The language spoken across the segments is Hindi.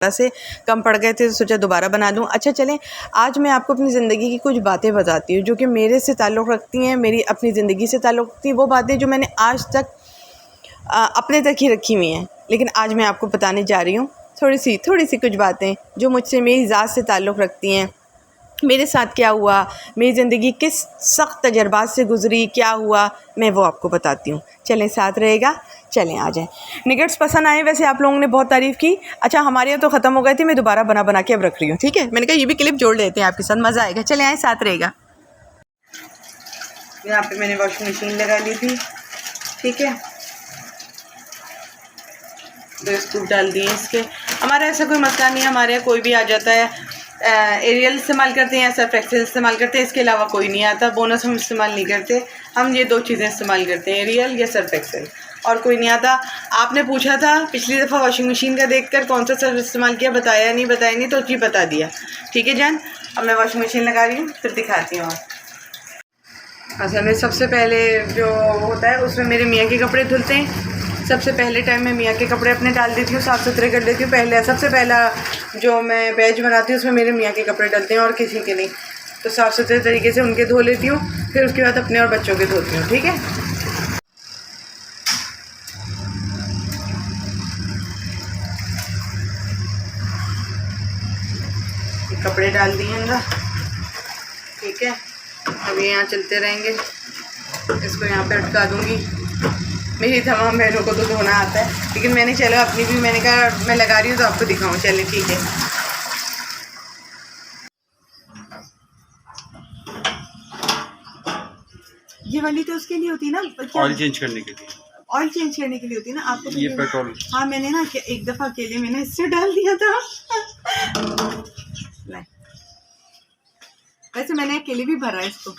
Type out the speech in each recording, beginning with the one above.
से कम पड़ गए थे तो सोचा दोबारा बना दूं। अच्छा चलें, आज मैं आपको अपनी ज़िंदगी की कुछ बातें बताती हूँ जो कि मेरे से ताल्लुक़ रखती हैं, मेरी अपनी ज़िंदगी से ताल्लुक़ रखती हैं। वो बातें जो मैंने आज तक अपने तक ही रखी हुई हैं, लेकिन आज मैं आपको बताने जा रही हूँ थोड़ी सी कुछ बातें जो मुझसे मेरी ज़ात से ताल्लुक़ रखती हैं। मेरे साथ क्या हुआ, मेरी ज़िंदगी किस सख्त तजर्बात से गुज़री, क्या हुआ, मैं वो आपको बताती हूँ। चलें, साथ रहेगा, चलें आ जाएं। निगेट्स पसंद आए, वैसे आप लोगों ने बहुत तारीफ़ की। अच्छा, हमारे यहाँ तो ख़त्म हो गए थे, मैं दोबारा बना के अब रख रही हूँ, ठीक है। मैंने कहा ये भी क्लिप जोड़ लेते हैं आपके साथ, मज़ा आएगा। चलें आए, साथ रहेगा। यहाँ पे मैंने वॉशिंग मशीन लगा ली थी, ठीक है। 2 स्कूप डाल दिए इसके। हमारा ऐसा कोई मसला नहीं है, हमारे यहाँ कोई भी आ जाता है। एरियल इस्तेमाल करते हैं या सर्फ एक्सेल इस्तेमाल करते हैं, इसके अलावा कोई नहीं आता। बोनस हम इस्तेमाल नहीं करते, हम ये 2 चीज़ें इस्तेमाल करते हैं, एरियल या सर्फ एक्सेल, और कोई नहीं आता। आपने पूछा था पिछली दफ़ा वॉशिंग मशीन का देखकर कौन सा सर्फ इस्तेमाल किया, बताया नहीं तो जी बता दिया, ठीक है जान। अब मैं वॉशिंग मशीन लगा रही हूँ, फिर दिखाती हूँ। असल में सबसे पहले जो होता है उसमें मेरे मियाँ के कपड़े धुलते हैं। सबसे पहले टाइम मैं मियाँ के कपड़े अपने डाल देती हूँ, साफ़ सुथरे कर देती हूँ। सबसे पहला जो मैं बैच बनाती हूँ उसमें मेरे मियाँ के कपड़े डलते हैं और किसी के नहीं, तो साफ़ सुथरे तरीके से उनके धो लेती हूँ। फिर उसके बाद अपने और बच्चों के धोती हूँ, ठीक है। कपड़े डाल दिए अंदर, ठीक है। अब ये यहाँ चलते रहेंगे, इसको यहाँ पे अटका दूँगी। मेरी तमाम बहनों को तो धोना आता है, लेकिन मैंने चलो अपनी भी, मैंने कहा मैं लगा रही हूँ तो आपको दिखाऊँ। चलिए ठीक है। ये वाली तो उसके लिए होती है ना, ऑयल चेंज करने के लिए। ऑयल चेंज करने के लिए होती है ना, आपको तो ये पेट्रोल। हाँ, मैंने ना एक दफ़ा अकेले मैंने इससे डाल दिया था। वैसे मैंने अकेले भी भरा है इसको।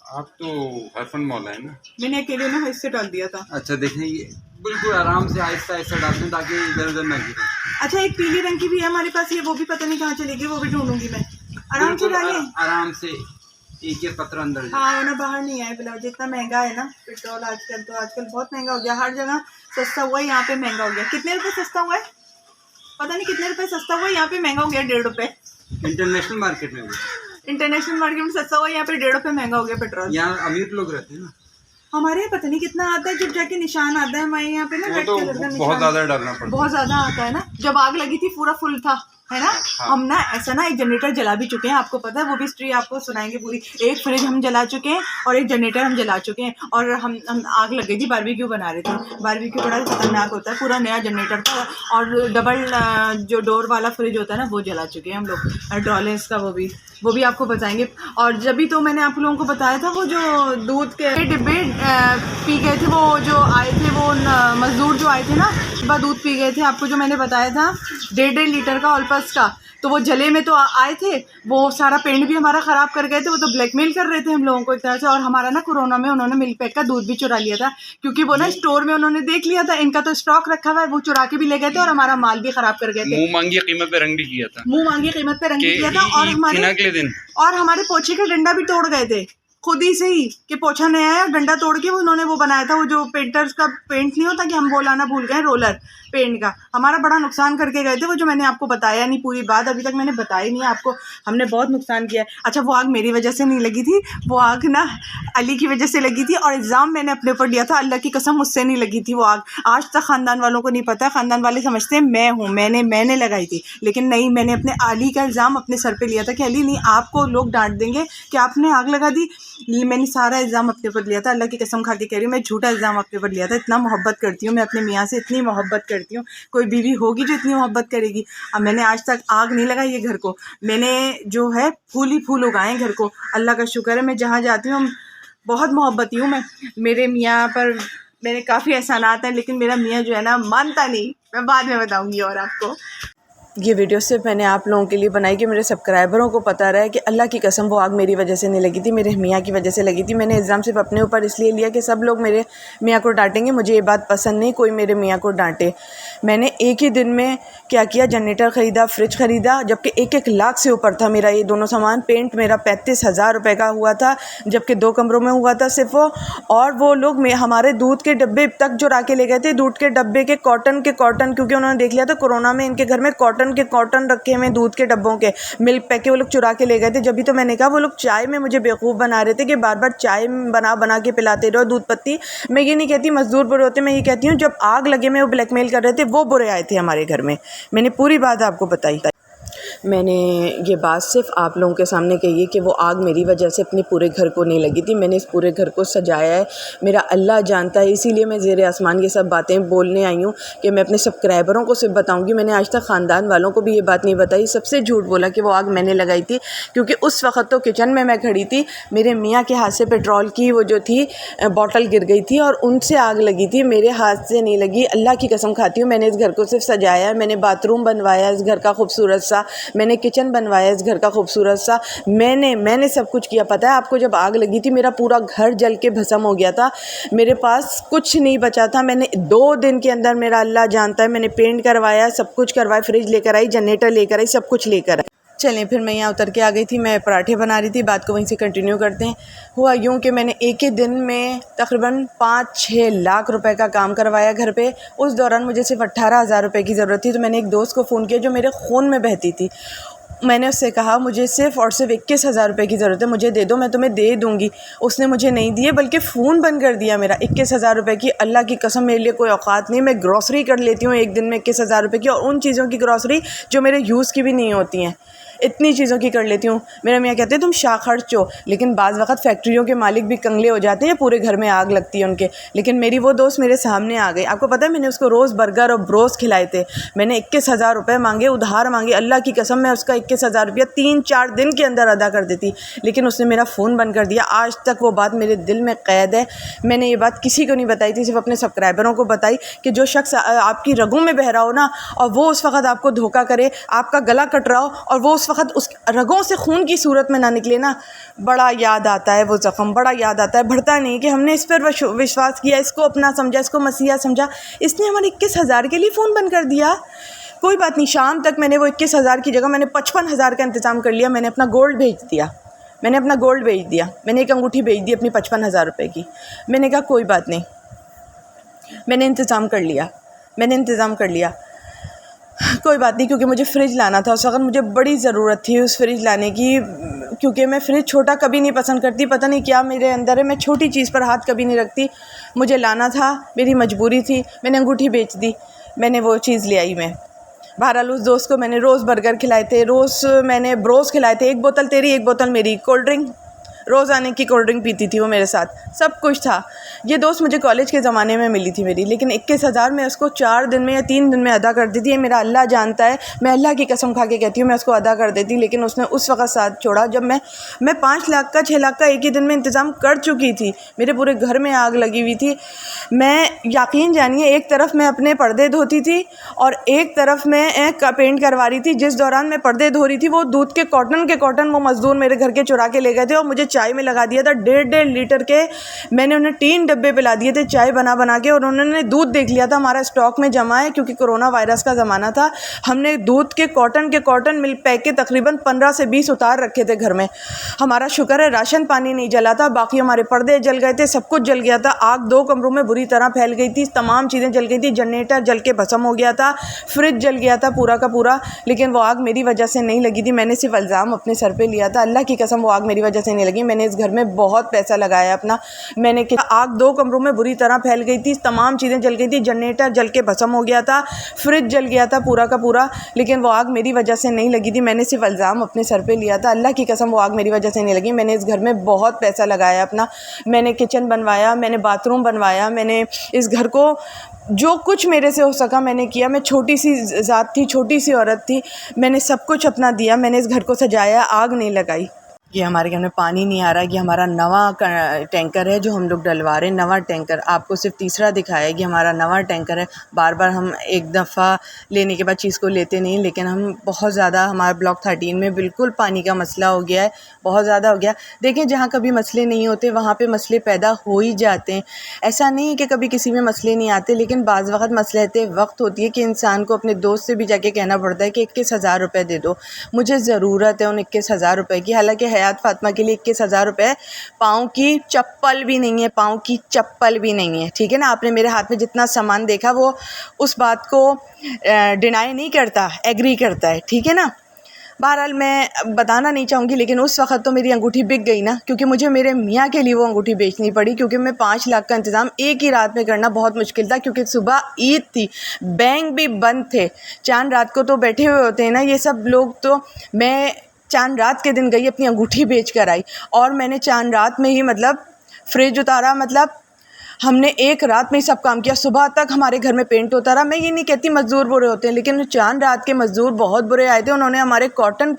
आप तो हरफन मौला है ना। मैंने अकेले ना इससे डाल दिया था। अच्छा देखें, ये बिल्कुल आराम से आहिस्ता आहिस्ता डालते हैं ताकि इधर उधर ना गिरे। अच्छा, एक पीली रंग की भी है हमारे पास, ये वो भी पता नहीं कहाँ चलेगी, वो भी ढूंढूंगी मैं। आराम से डालिए, आराम से एक पत्र अंदर। हाँ ना, बाहर नहीं आए बिना। जितना महंगा है ना पेट्रोल आजकल बहुत महंगा हो गया। हर जगह सस्ता हुआ है, यहाँ पे महंगा हो गया। कितने रुपए सस्ता हुआ है पता नहीं, कितने रुपए सस्ता हुआ है, यहाँ पे महंगा हो गया 1.5 रुपए। इंटरनेशनल मार्केट में इंटरनेशनल मार्केट में सस्ता हुआ है, यहाँ पे 1.5 रुपए महंगा हो गया पेट्रोल। यहाँ अमीर लोग रहते हैं ना, हमारे यहाँ पता नहीं कितना आता है। जब जाके निशान आता है हमारे यहाँ पे ना, रेड तो कलर का निशान बहुत ज्यादा डालना पड़ता है, बहुत ज्यादा आता है ना। जब आग लगी थी पूरा फुल था, है ना। हाँ। हम ना ऐसा ना एक जनरेटर जला भी चुके हैं, आपको पता है, वो भी हिस्ट्री आपको सुनाएंगे पूरी। एक फ्रिज हम जला चुके हैं और एक जनरेटर हम जला चुके हैं। और हम आग लग गई थी, बारबेक्यू बना रहे थे। बारबेक्यू बड़ा खतरनाक होता है, पूरा नया जनरेटर था। और डबल जो डोर वाला फ्रिज होता है ना, वो जला चुके हैं हम लोग। डॉलेंस का वो भी आपको बताएंगे। और जब भी तो मैंने आप लोगों को बताया था, वो जो दूध के डिब्बे पी गए थे, वो जो आए थे, वो मजदूर जो आए थे ना, सुबह दूध पी गए थे, आपको जो मैंने बताया था 1.5 लीटर का ऑलपस का। तो वो जले में तो आए थे, वो सारा पेंट भी हमारा ख़राब कर गए थे। वो तो ब्लैकमेल कर रहे थे हम लोगों को एक तरह से। और हमारा ना कोरोना में उन्होंने मिल्क पैक का दूध भी चुरा लिया था, क्योंकि वो ना स्टोर में उन्होंने देख लिया था, इनका तो स्टॉक रखा हुआ है, वो चुरा के भी ले गए थे और हमारा माल भी ख़राब कर गए थे। मुँह मांगी कीमत पे रंग भी किया था, मुँह मांगी कीमत पे रंग भी किया था। और हमारे पोछे का डंडा भी तोड़ गए थे खुद ही से ही, कि पोछा नहीं आया, डंडा तोड़ के उन्होंने वो बनाया था। वो जो पेंटर्स का पेंट नहीं होता, कि हम बोलाना भूल गए, रोलर पेंट का, हमारा बड़ा नुकसान करके गए थे। वो जो मैंने आपको बताया नहीं, पूरी बात अभी तक मैंने बताई नहीं आपको। हमने बहुत नुकसान किया है। अच्छा, वो आग मेरी वजह से नहीं लगी थी, वो आग ना अली की वजह से लगी थी। और इल्ज़ाम मैंने अपने ऊपर लिया था, अल्लाह की कसम मुझसे नहीं लगी थी वो आग। आज तक ख़ानदान वालों को नहीं पता, ख़ानदान वाले समझते हैं मैं हूँ, मैंने लगाई थी, लेकिन नहीं, मैंने अपने अली का इल्ज़ाम अपने सर पर लिया था कि अली नहीं, आपको लोग डांट देंगे कि आपने आग लगा दी। मैंने सारा इल्ज़ाम अपने ऊपर लिया था, अल्लाह की कसम खा के कह रही हूँ, मैं झूठा इल्ज़ाम अपने ऊपर लिया था। इतना मोहब्बत करती हूँ मैं अपने मियाँ से, इतनी मोहब्बत करती हूँ, कोई बीवी होगी जो इतनी मोहब्बत करेगी। अब मैंने आज तक आग नहीं लगाई है घर को, मैंने जो है फूल ही फूल उगाए घर को। अल्लाह का शुक्र है, मैं जहाँ जाती हूँ बहुत मोहब्बती हूँ मैं। मेरे मियाँ पर मेरे काफ़ी एहसानात हैं, लेकिन मेरा मियाँ जो है ना, मानता नहीं। मैं बाद में बताऊँगी और आपको। ये वीडियो सिर्फ मैंने आप लोगों के लिए बनाई कि मेरे सब्सक्राइबरों को पता रहे कि अल्लाह की कसम वो आग मेरी वजह से नहीं लगी थी, मेरे मियाँ की वजह से लगी थी। मैंने इल्ज़ाम सिर्फ अपने ऊपर इसलिए लिया कि सब लोग मेरे मियाँ को डांटेंगे, मुझे ये बात पसंद नहीं कोई मेरे मियाँ को डांटे। मैंने एक ही दिन में क्या किया, जनरेटर ख़रीदा, फ्रिज ख़रीदा, जबकि 1-1 लाख से ऊपर था मेरा ये दोनों सामान। पेंट मेरा 35,000 रुपये का हुआ था, जबकि 2 कमरों में हुआ था सिर्फ वो। और वो लोग हमारे दूध के डब्बे तक चुरा के ले गए थे, दूध के डब्बे के कॉटन, क्योंकि उन्होंने देख लिया था कोरोना में इनके घर में कॉटन के कॉटन रखे हुए दूध के डब्बों के मिल्क पैके वो लोग चुरा के ले गए थे। जब भी तो मैंने कहा वो लोग चाय में मुझे बेवकूफ़ बना रहे थे कि बार बार चाय बना बना के पिलाते रहो दूध पत्ती। मैं ये नहीं कहती मज़दूर बुरे होते, मैं ये कहती हूँ जब आग लगे में वो ब्लैकमेल कर रहे थे वो बुरे आए थे हमारे घर में। मैंने पूरी बात आपको बताई। मैंने ये बात सिर्फ आप लोगों के सामने कही है कि वो आग मेरी वजह से अपने पूरे घर को नहीं लगी थी। मैंने इस पूरे घर को सजाया है, मेरा अल्लाह जानता है। इसीलिए मैं ज़ेरे आसमान ये सब बातें बोलने आई हूँ कि मैं अपने सब्सक्राइबरों को सिर्फ बताऊँगी। मैंने आज तक ख़ानदान वालों को भी ये बात नहीं बताई। सबसे झूठ बोला कि वो आग मैंने लगाई थी, क्योंकि उस वक़्त तो किचन में मैं खड़ी थी, मेरे मियाँ के हाथ से पेट्रोल की वो जो थी बॉटल गिर गई थी और उनसे आग लगी थी, मेरे हाथ से नहीं लगी। अल्लाह की कसम खाती हूँ, मैंने इस घर को सिर्फ सजाया है। मैंने बाथरूम बनवाया इस घर का खूबसूरत सा, मैंने किचन बनवाया इस घर का खूबसूरत सा, मैंने सब कुछ किया। पता है आपको, जब आग लगी थी मेरा पूरा घर जल के भस्म हो गया था, मेरे पास कुछ नहीं बचा था। मैंने 2 दिन के अंदर, मेरा अल्लाह जानता है, मैंने पेंट करवाया, सब कुछ करवाया, फ्रिज लेकर आई, जनरेटर लेकर आई, सब कुछ लेकर आई। चलिए फिर मैं यहाँ उतर के आ गई थी, मैं पराठे बना रही थी, बात को वहीं से कंटिन्यू करते हैं। हुआ यूँ कि मैंने एक ही दिन में तकरीबन 5-6 लाख रुपए का काम करवाया घर पे। उस दौरान मुझे सिर्फ 18,000 रुपये की ज़रूरत थी। तो मैंने एक दोस्त को फ़ोन किया जो मेरे खून में बहती थी। मैंने उससे कहा मुझे सिर्फ़ और सिर्फ 21,000 रुपये की ज़रूरत है, मुझे दे दो, मैं तुम्हें दे दूँगी। उसने मुझे नहीं दिए, बल्कि फ़ोन बंद कर दिया मेरा। 21,000 रुपये की, अल्लाह की कसम मेरे लिए कोई औकात नहीं। मैं ग्रॉसरी कर लेती हूँ एक दिन में 21,000 रुपये की, और उन चीज़ों की ग्रॉसरी जो मेरे यूज़ की भी नहीं होती हैं, इतनी चीज़ों की कर लेती हूँ। मेरा मियाँ कहते हैं तुम शाखर्च हो, लेकिन बाज़ वक़्त फैक्ट्रियों के मालिक भी कंगले हो जाते हैं, पूरे घर में आग लगती है उनके। लेकिन मेरी वो दोस्त मेरे सामने आ गई। आपको पता है मैंने उसको रोज़ बर्गर और ब्रोस्ट खिलाए थे। मैंने 21,000 रुपये मांगे, उधार मांगे। अल्लाह की कसम मैं उसका 21,000 रुपया 3-4 दिन के अंदर अदा कर देती, लेकिन उसने मेरा फ़ोन बंद कर दिया। आज तक वो बात मेरे दिल में कैद है। मैंने ये बात किसी को नहीं बताई थी, सिर्फ अपने सब्सक्राइबरों को बताई कि जो शख्स आपकी रगों में बह रहा हो ना, और वो उस वक़्त आपको धोखा करे, आपका गला कट रहा हो और वो वक़्त उस रगों से खून की सूरत में ना निकले ना, बड़ा याद आता है वो ज़ख्म, बड़ा याद आता है। बढ़ता नहीं कि हमने इस पर विश्वास किया, इसको अपना समझा, इसको मसीहा समझा, इसने हमारे 21,000 के लिए फ़ोन बंद कर दिया। कोई बात नहीं, शाम तक मैंने वो 21,000 की जगह मैंने 55,000 का इंतज़ाम कर लिया। मैंने अपना गोल्ड भेज दिया, मैंने एक अंगूठी भेज दी अपनी 55,000 रुपये की। मैंने कहा कोई बात नहीं, मैंने इंतज़ाम कर लिया, कोई बात नहीं। क्योंकि मुझे फ़्रिज लाना था, उस वक़्त मुझे बड़ी ज़रूरत थी उस फ्रिज लाने की, क्योंकि मैं फ़्रिज छोटा कभी नहीं पसंद करती। पता नहीं क्या मेरे अंदर है, मैं छोटी चीज़ पर हाथ कभी नहीं रखती। मुझे लाना था, मेरी मजबूरी थी, मैंने अंगूठी बेच दी, मैंने वो चीज़ ले आई। मैं बहरहाल उस दोस्त को मैंने रोज़ बर्गर खिलाए थे, रोज़ मैंने ब्रोस खिलाए थे, 1 बोतल तेरी 1 बोतल मेरी, कोल्ड ड्रिंक, रोज़ाने की कोल्ड ड्रिंक पीती थी वो मेरे साथ, सब कुछ था। ये दोस्त मुझे कॉलेज के ज़माने में मिली थी मेरी, लेकिन 21,000 मैं उसको 4 दिन में या 3 दिन में अदा कर दी थी। ये मेरा अल्लाह जानता है, मैं अल्लाह की कसम खा के कहती हूँ मैं उसको अदा कर देती, लेकिन उसने उस वक़्त साथ छोड़ा जब मैं 5 लाख का 6 लाख का एक ही दिन में इंतज़ाम कर चुकी थी। मेरे पूरे घर में आग लगी हुई थी। मैं यकीन जानिए, एक तरफ मैं अपने पर्दे धोती थी और एक तरफ मैं पेंट करवा रही थी। जिस दौरान मैं पर्दे धो रही थी वो दूध के कॉटन वो मज़दूर मेरे घर के चुरा के ले गए थे और मुझे चाय में लगा दिया था 1.5 लीटर के। मैंने उन्हें 3 डब्बे पिला दिए थे चाय बना के, और उन्होंने दूध देख लिया था हमारा स्टॉक में जमा है, क्योंकि कोरोना वायरस का ज़माना था। हमने दूध के कॉटन मिल्क पैक के तकरीबन 15 से 20 उतार रखे थे घर में। हमारा शुक्र है राशन पानी नहीं जला था, बाकी हमारे पर्दे जल गए थे, सब कुछ जल गया था। आग 2 कमरों में बुरी तरह फैल गई थी, तमाम चीज़ें जल गई थी, जनरेटर जल के भस्म हो गया था, फ्रिज जल गया था पूरा का पूरा। लेकिन वो आग मेरी वजह से नहीं लगी थी, मैंने सिर्फ इल्ज़ाम अपने सर पे लिया था। अल्लाह की कसम वो आग मेरी वजह से नहीं लगी। मैंने इस घर में बहुत पैसा लगाया अपना। मैंने आग 2 कमरों में बुरी तरह फैल गई थी, तमाम चीज़ें जल गई थी, जनरेटर जल के भस्म हो गया था, फ्रिज जल गया था पूरा का पूरा। लेकिन वो आग मेरी वजह से नहीं लगी थी, मैंने सिर्फ इल्ज़ाम अपने सर पे लिया था। अल्लाह की कसम वो आग मेरी वजह से नहीं लगी। मैंने इस घर में बहुत पैसा लगाया अपना। मैंने किचन बनवाया, मैंने बाथरूम बनवाया, मैंने इस घर को जो कुछ मेरे से हो सका मैंने किया। मैं छोटी सी ज़ात थी, छोटी सी औरत थी, मैंने सब कुछ अपना दिया। मैंने इस घर को सजाया, आग नहीं लगाई। ये हमारे घर में पानी नहीं आ रहा, ये हमारा नवा टैंकर है जो हम लोग डलवा रहे हैं, नवा टैंकर। आपको सिर्फ तीसरा दिखाया है कि हमारा नवा टैंकर है। बार बार हम एक दफ़ा लेने के बाद चीज़ को लेते नहीं, लेकिन हम बहुत ज़्यादा, हमारा ब्लॉक 13 में बिल्कुल पानी का मसला हो गया है, बहुत ज़्यादा हो गया। देखें, जहाँ कभी मसले नहीं होते वहाँ पे मसले पैदा हो ही जाते हैं। ऐसा नहीं है कि कभी किसी में मसले नहीं आते, लेकिन बाज़ वक़्त मसलहत वक्त होती है कि इंसान को अपने दोस्त से भी जाके कहना पड़ता है कि 21,000 रुपये दे दो, मुझे ज़रूरत है उन 21,000 रुपये की। हालाँकि हयात फ़ातिमा के लिए 21,000 रुपये, पाँव की चप्पल भी नहीं है, पाँव की चप्पल भी नहीं है, ठीक है ना। आपने मेरे हाथ में जितना सामान देखा वो उस बात को डिनाई नहीं करता, एग्री करता है, ठीक है ना। बहरहाल मैं बताना नहीं चाहूँगी, लेकिन उस वक़्त तो मेरी अंगूठी बिक गई ना, क्योंकि मुझे मेरे मियाँ के लिए वो अंगूठी बेचनी पड़ी, क्योंकि मैं 5 लाख का इंतज़ाम एक ही रात में करना बहुत मुश्किल था, क्योंकि सुबह ईद थी, बैंक भी बंद थे, चांद रात को तो बैठे हुए होते हैं ना ये सब लोग। तो मैं चांद रात के दिन गई, अपनी अंगूठी बेच कर आई, और मैंने चांद रात में ही मतलब फ्रिज उतारा, मतलब हमने एक रात में ही सब काम किया। सुबह तक हमारे घर में पेंट होता रहा। मैं ये नहीं कहती मज़दूर बुरे होते हैं, लेकिन चांद रात के मज़दूर बहुत बुरे आए थे। उन्होंने हमारे कॉटन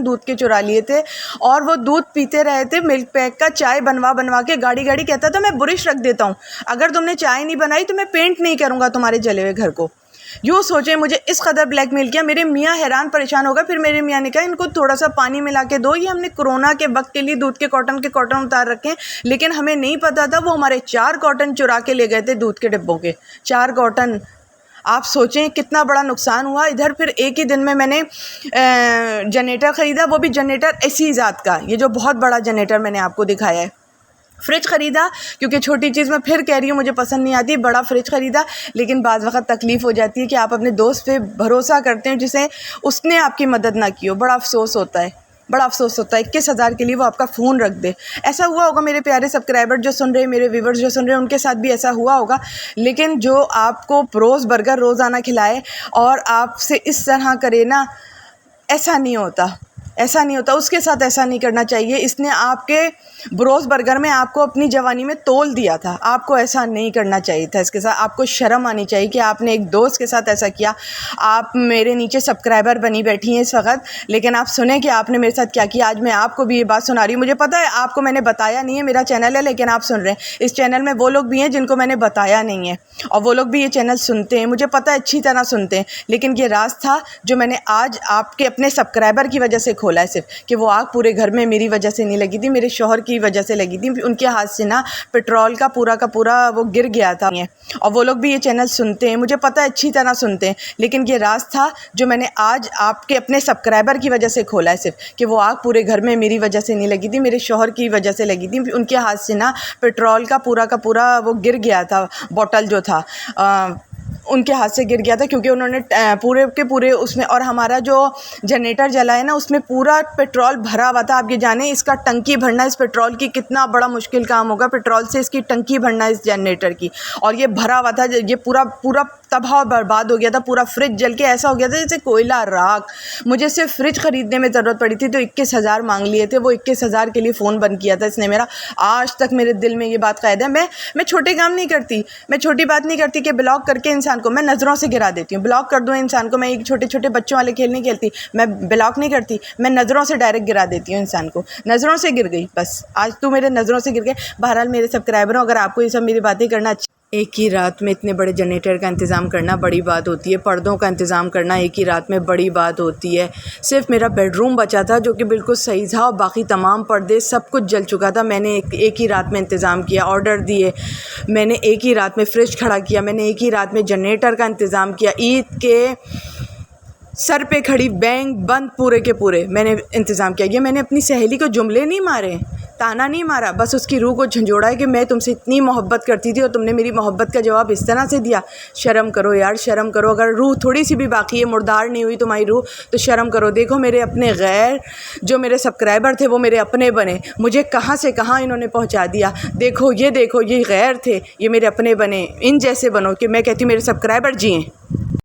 दूध के चुरा लिए थे, और वो दूध पीते रहे थे मिल्क पैक का, चाय बनवा के गाड़ी कहता था मैं बुरिश रख देता हूँ, अगर तुमने चाय नहीं बनाई तो मैं पेंट नहीं करूँगा तुम्हारे जले हुए घर को। यूँ सोचें, मुझे इस कदर ब्लैकमेल किया। मेरे मियाँ हैरान परेशान हो गए। फिर मेरे मियाँ ने कहा इनको थोड़ा सा पानी मिला के दो, ये हमने कोरोना के वक्त के लिए दूध के कॉटन उतार रखे हैं, लेकिन हमें नहीं पता था वो हमारे 4 कॉटन चुरा के ले गए थे, दूध के डिब्बों के 4 कॉटन। आप सोचें कितना बड़ा नुकसान हुआ। इधर फिर एक ही दिन में मैंने जनरेटर ख़रीदा, वो भी जनरेटर ऐसी ज़ात का, ये जो बहुत बड़ा जनरेटर मैंने आपको दिखाया है। फ्रिज ख़रीदा, क्योंकि छोटी चीज़ मैं फिर कह रही हूँ मुझे पसंद नहीं आती, बड़ा फ्रिज ख़रीदा। लेकिन बाज़ वक़्त तकलीफ़ हो जाती है कि आप अपने दोस्त पे भरोसा करते हैं जिसे उसने आपकी मदद ना की हो, बड़ा अफसोस होता है, बड़ा अफसोस होता है। 21,000 के लिए वो आपका फ़ोन रख दे। ऐसा हुआ होगा मेरे प्यारे सब्सक्राइबर जो सुन रहे हैं, मेरे व्यूवर्स जो सुन रहे हैं, उनके साथ भी ऐसा हुआ होगा। लेकिन जो आपको रोज़ बर्गर रोज़ाना खिलाए और आपसे इस तरह करे ना, ऐसा नहीं होता, ऐसा नहीं होता। उसके साथ ऐसा नहीं करना चाहिए। इसने आपके ब्रोस बर्गर में आपको अपनी जवानी में तोल दिया था, आपको ऐसा नहीं करना चाहिए था। इसके साथ आपको शर्म आनी चाहिए कि आपने एक दोस्त के साथ ऐसा किया। आप मेरे नीचे सब्सक्राइबर बनी बैठी हैं इस वक्त, लेकिन आप सुने कि आपने मेरे साथ क्या किया। आज मैं आपको भी ये बात सुना रही हूँ। मुझे पता है आपको मैंने बताया नहीं है, मेरा चैनल है, लेकिन आप सुन रहे हैं। इस चैनल में वो लोग भी हैं जिनको मैंने बताया नहीं है, और वो लोग भी ये चैनल सुनते हैं, मुझे पता है अच्छी तरह सुनते हैं। लेकिन ये राज था जो मैंने आज आपके अपने सब्सक्राइबर की वजह से खोला है, सिर्फ कि वो आग पूरे घर में मेरी वजह से नहीं लगी थी, मेरे शौहर की वजह से लगी थी। उनके हाथ से ना पेट्रोल का पूरा वो गिर गया था, और वो लोग भी ये चैनल सुनते हैं, मुझे पता है अच्छी तरह सुनते हैं। लेकिन ये राज था जो मैंने आज आपके अपने सब्सक्राइबर की वजह से खोला है, सिर्फ कि वो आग पूरे घर में मेरी वजह से नहीं लगी थी, मेरे शौहर की वजह से लगी थी। उनके हाथ से ना पेट्रोल का पूरा वो गिर गया था, बॉटल जो था उनके हाथ से गिर गया था, क्योंकि उन्होंने पूरे के पूरे उसमें, और हमारा जो जनरेटर जला है ना उसमें पूरा पेट्रोल भरा हुआ था। आप ये जाने इसका टंकी भरना, इस पेट्रोल की कितना बड़ा मुश्किल काम होगा, पेट्रोल से इसकी टंकी भरना इस जनरेटर की, और ये भरा हुआ था। ये पूरा तबाह और बर्बाद हो गया था। पूरा फ्रिज जल के ऐसा हो गया था जैसे कोयला राख। मुझे सिर्फ फ्रिज ख़रीदने में ज़रूरत पड़ी थी तो 21,000 मांग लिए थे। वो 21,000 के लिए फ़ोन बंद किया था इसने मेरा। आज तक मेरे दिल में ये बात कायद है। मैं छोटे काम नहीं करती, मैं छोटी बात नहीं करती कि ब्लॉक करके इंसान को मैं नज़रों से गिरा देती हूँ। ब्लॉक कर दूँ इंसान को, मैं एक छोटे बच्चों वाले खेल नहीं खेलती, मैं ब्लॉक नहीं करती, मैं नज़रों से डायरेक्ट गिरा देती हूँ इंसान को। नज़रों से गिर गई, बस आज तू मेरे नज़रों से गिर गए। बहरहाल मेरे सब्सक्राइबरों, अगर आपको ये सब मेरी बातें करना एक ही रात में इतने बड़े जनरेटर का इंतज़ाम करना बड़ी बात होती है, पर्दों का इंतज़ाम करना एक ही रात में बड़ी बात होती है। सिर्फ मेरा बेडरूम बचा था जो कि बिल्कुल सही था, और बाकी तमाम पर्दे सब कुछ जल चुका था। मैंने एक ही रात में इंतज़ाम किया, ऑर्डर दिए, मैंने एक ही रात में फ्रिज खड़ा किया, मैंने एक ही रात में जनरेटर का इंतज़ाम किया। ईद के सर पे खड़ी बैंक बंद पूरे के पूरे मैंने इंतज़ाम किया। ये मैंने अपनी सहेली को जुमले नहीं मारे, ताना नहीं मारा, बस उसकी रूह को झंझोड़ा है कि मैं तुमसे इतनी मोहब्बत करती थी और तुमने मेरी मोहब्बत का जवाब इस तरह से दिया। शर्म करो यार, शर्म करो। अगर रूह थोड़ी सी भी बाकी है, मुर्दार नहीं हुई तुम्हारी रूह, तो शर्म करो। देखो मेरे अपने गैर जो मेरे सब्सक्राइबर थे वो मेरे अपने बने, मुझे कहाँ से कहाँ इन्होंने पहुँचा दिया। देखो ये गैर थे, ये मेरे अपने बने। इन जैसे बनो कि मैं कहती हूँ मेरे सब्सक्राइबर जिएँ।